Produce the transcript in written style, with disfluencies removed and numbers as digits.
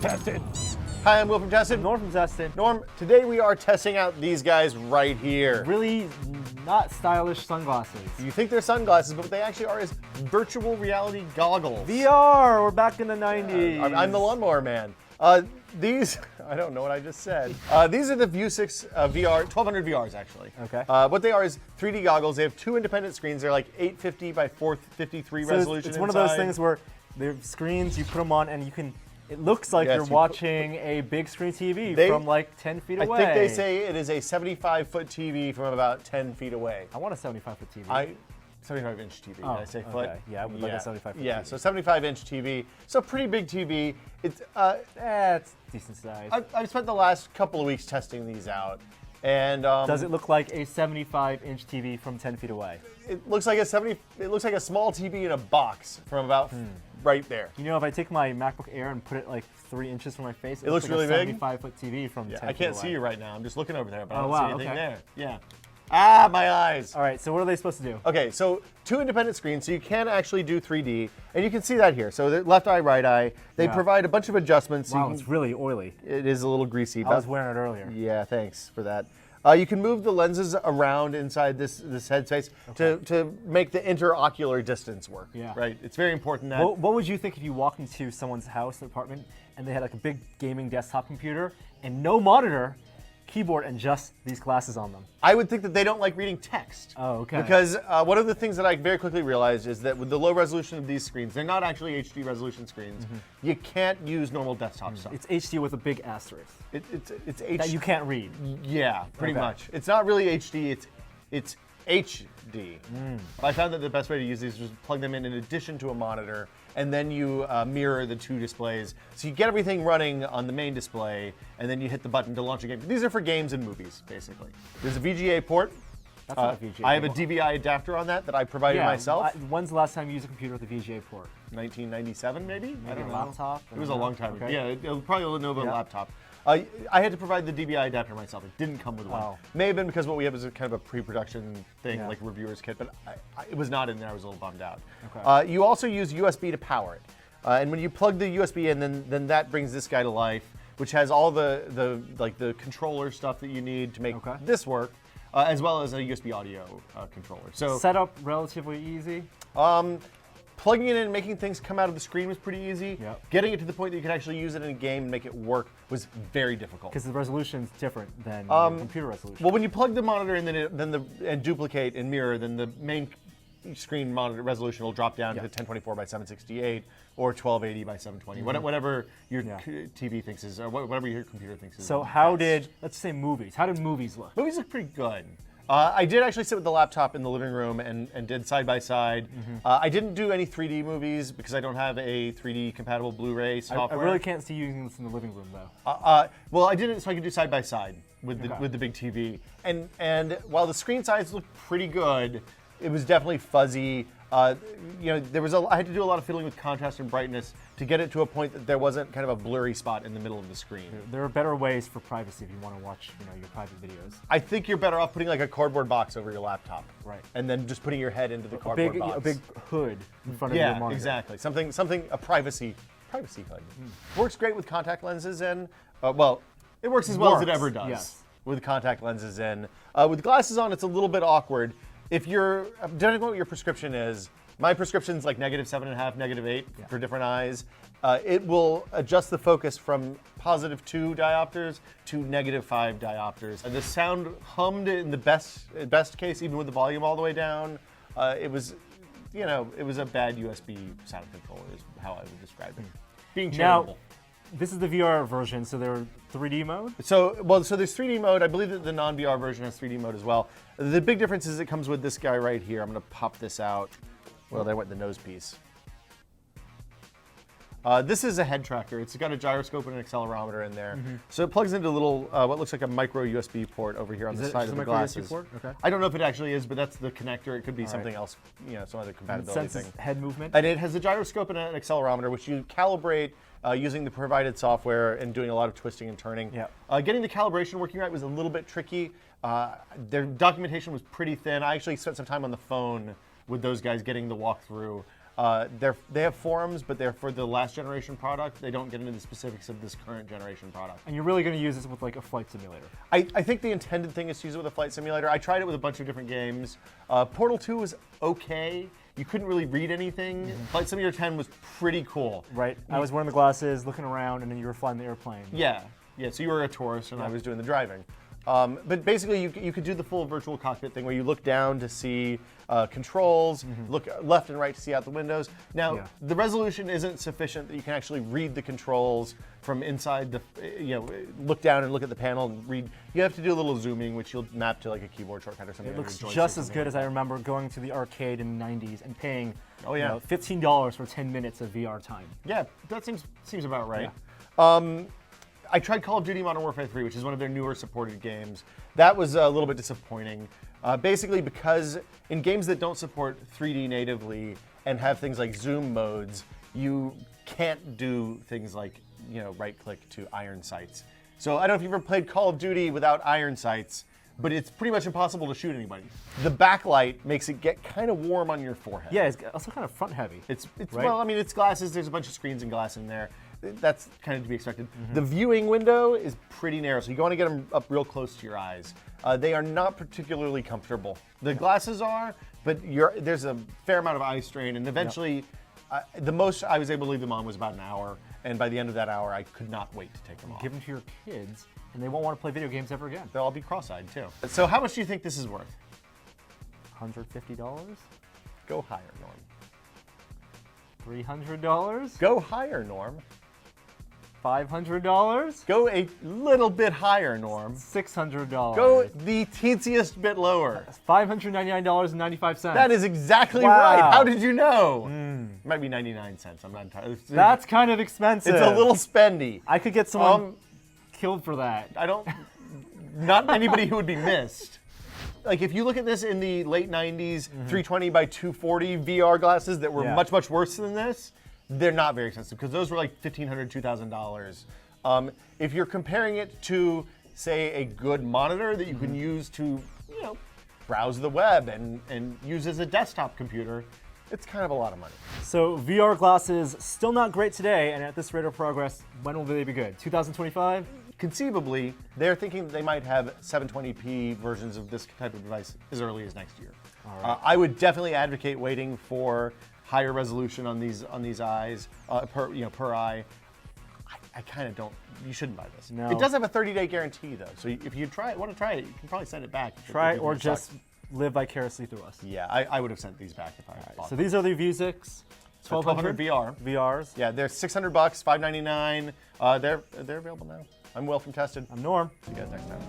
Tested. Hi, I'm Will from Tested. Norm from Tested. Norm, today we are testing out these guys right here. Really not stylish sunglasses. You think they're sunglasses, but what they actually are is virtual reality goggles. VR, we're back in the 90s. I'm the lawnmower man. These, I don't know what I just said. These are the Vusix VR, 1200 VRs actually. Okay. What they are is 3D goggles. They have two independent screens. They're like 850 by 453 resolution. It's one of those things where they're screens, you put them on and you can, it looks like you're watching a big screen TV from like 10 feet away. I think they say it is a 75-foot TV from about 10 feet away. I want a 75-foot TV. 75-inch TV, did I say okay. foot? Yeah, I would like a 75-foot TV. Yeah, so 75-inch TV. So pretty big TV. It's it's decent size. I've spent the last couple of weeks testing these out. And does it look like a 75-inch TV from 10 feet away? It looks like a a small TV in a box from about right there. You know, if I take my MacBook Air and put it like 3 inches from my face, it looks like really a 75-foot TV from 10 feet away. I can't see you right now. I'm just looking over there, but I don't see anything there. Yeah. Ah, my eyes. All right, so what are they supposed to do? Okay, so two independent screens, so you can actually do 3D, and you can see that here. So left eye, right eye. They provide a bunch of adjustments. Wow, it's really oily. It is a little greasy. I was wearing it earlier. Yeah, thanks for that. You can move the lenses around inside this headspace to make the interocular distance work. Yeah. Right. It's very important that. What would you think if you walked into someone's house or apartment and they had like a big gaming desktop computer and no monitor, keyboard, and just these glasses on them? I would think that they don't like reading text. Oh, okay. Because one of the things that I very quickly realized is that with the low resolution of these screens, they're not actually HD resolution screens. You can't use normal desktop stuff. It's HD with a big asterisk. It's HD. That you can't read. Yeah, pretty much. It's not really HD. It's HD. I found that the best way to use these was plug them in addition to a monitor, and then you mirror the two displays. So you get everything running on the main display, and then you hit the button to launch a game. These are for games and movies, basically. There's a VGA port. That's not a VGA. I have a DVI adapter on that I provided myself. When's the last time you used a computer with a VGA port? 1997, maybe? I don't know. Laptop? It was a long time ago. Yeah, it was probably a Lenovo laptop. I had to provide the DVI adapter myself. It didn't come with one. Oh. May have been because what we have is a kind of a pre-production thing, like a reviewer's kit, but it was not in there. I was a little bummed out. Okay. You also use USB to power it. And when you plug the USB in, then that brings this guy to life, which has all the controller stuff that you need to make this work, as well as a USB audio controller. So setup relatively easy. Plugging it in and making things come out of the screen was pretty easy. Yep. Getting it to the point that you could actually use it in a game and make it work was very difficult. Because the resolution is different than your computer resolution. Well, when you plug the monitor in and duplicate and mirror, then the main screen monitor resolution will drop down to 1024 by 768 or 1280 by 720, whatever your TV thinks is, or whatever your computer thinks is. So let's say movies. How did movies look? Movies look pretty good. I did actually sit with the laptop in the living room and did side by side. I didn't do any 3D movies because I don't have a 3D compatible Blu-ray software. I really can't see you using this in the living room though. Well, I did it so I could do side by side with the big TV. And while the screen size looked pretty good, it was definitely fuzzy. I had to do a lot of fiddling with contrast and brightness to get it to a point that there wasn't kind of a blurry spot in the middle of the screen. There are better ways for privacy if you want to watch, your private videos. I think you're better off putting like a cardboard box over your laptop, right? And then just putting your head into the cardboard box. A big hood in front of your monitor. Yeah, exactly. A privacy hood. Works great with contact lenses in. It works as well as it ever does with contact lenses in. With glasses on, it's a little bit awkward. Depending on what your prescription is, my prescription's like -7.5, -8 for different eyes. It will adjust the focus from +2 diopters to -5 diopters. The sound hummed in the best case, even with the volume all the way down. It was a bad USB sound controller is how I would describe it. Being charitable. Now, this is the VR version, so they're 3D mode? So there's 3D mode. I believe that the non-VR version has 3D mode as well. The big difference is it comes with this guy right here. I'm going to pop this out. Well, there went the nose piece. This is a head tracker. It's got a gyroscope and an accelerometer in there. So it plugs into a little, what looks like a micro USB port over here on the side of the glasses. Port? Okay. I don't know if it actually is, but that's the connector. It could be something else, some other compatibility it senses thing. Head movement? And it has a gyroscope and an accelerometer, which you calibrate using the provided software and doing a lot of twisting and turning. Getting the calibration working right was a little bit tricky. Their documentation was pretty thin. I actually spent some time on the phone with those guys getting the walkthrough. They have forums, but they're for the last generation product. They don't get into the specifics of this current generation product. And you're really going to use this with like a flight simulator. I think the intended thing is to use it with a flight simulator. I tried it with a bunch of different games. Portal 2 was okay. You couldn't really read anything. Flight Simulator 10 was pretty cool. Right. I was wearing the glasses, looking around, and then you were flying the airplane. Yeah. Yeah. So you were a tourist, and I was doing the driving. But basically, you could do the full virtual cockpit thing where you look down to see controls, look left and right to see out the windows. Now, the resolution isn't sufficient that you can actually read the controls from inside the, look down and look at the panel and read. You have to do a little zooming, which you'll map to like a keyboard shortcut or something. It looks just as good as I remember going to the arcade in the 90s and paying $15 for 10 minutes of VR time. Yeah, that seems about right. Yeah. I tried Call of Duty Modern Warfare 3, which is one of their newer supported games. That was a little bit disappointing. Basically because in games that don't support 3D natively and have things like zoom modes, you can't do things like, right-click to iron sights. So I don't know if you've ever played Call of Duty without iron sights, but it's pretty much impossible to shoot anybody. The backlight makes it get kind of warm on your forehead. Yeah, it's also kind of front heavy. It's right? Well, I mean, it's glasses. There's a bunch of screens and glass in there. That's kind of to be expected. The viewing window is pretty narrow, so you want to get them up real close to your eyes. They are not particularly comfortable. The glasses are, but there's a fair amount of eye strain, and eventually, the most I was able to leave them on was about an hour, and by the end of that hour, I could not wait to take them off. Give them to your kids, and they won't want to play video games ever again. They'll all be cross-eyed, too. So how much do you think this is worth? $150? Go higher, Norm. $300? Go higher, Norm. $500? Go a little bit higher, Norm. $600. Go the teенsiest bit lower. $599.95. That is exactly right. How did you know? It might be 99 cents. I'm not entirely. That's kind of expensive. It's a little spendy. I could get someone killed for that. Not anybody who would be missed. Like if you look at this in the late 90s, 320 by 240 VR glasses that were much, much worse than this, they're not very expensive because those were like $1,500, $2,000. If you're comparing it to, say, a good monitor that you can use to, browse the web and use as a desktop computer, it's kind of a lot of money. So VR glasses, still not great today, and at this rate of progress, when will they be good? 2025? Conceivably, they're thinking that they might have 720p versions of this type of device as early as next year. All right. I would definitely advocate waiting for higher resolution on these eyes per eye. I kind of don't. You shouldn't buy this. No. It does have a 30-day guarantee though, so if you want to try it, you can probably send it back. Try it or just live vicariously through us. Yeah, I would have sent these back if I bought So them. these are the Vusix 1200 VR. VRs. Yeah, they're $600, $599. They're available now. I'm Will from Tested. I'm Norm. See you guys next time.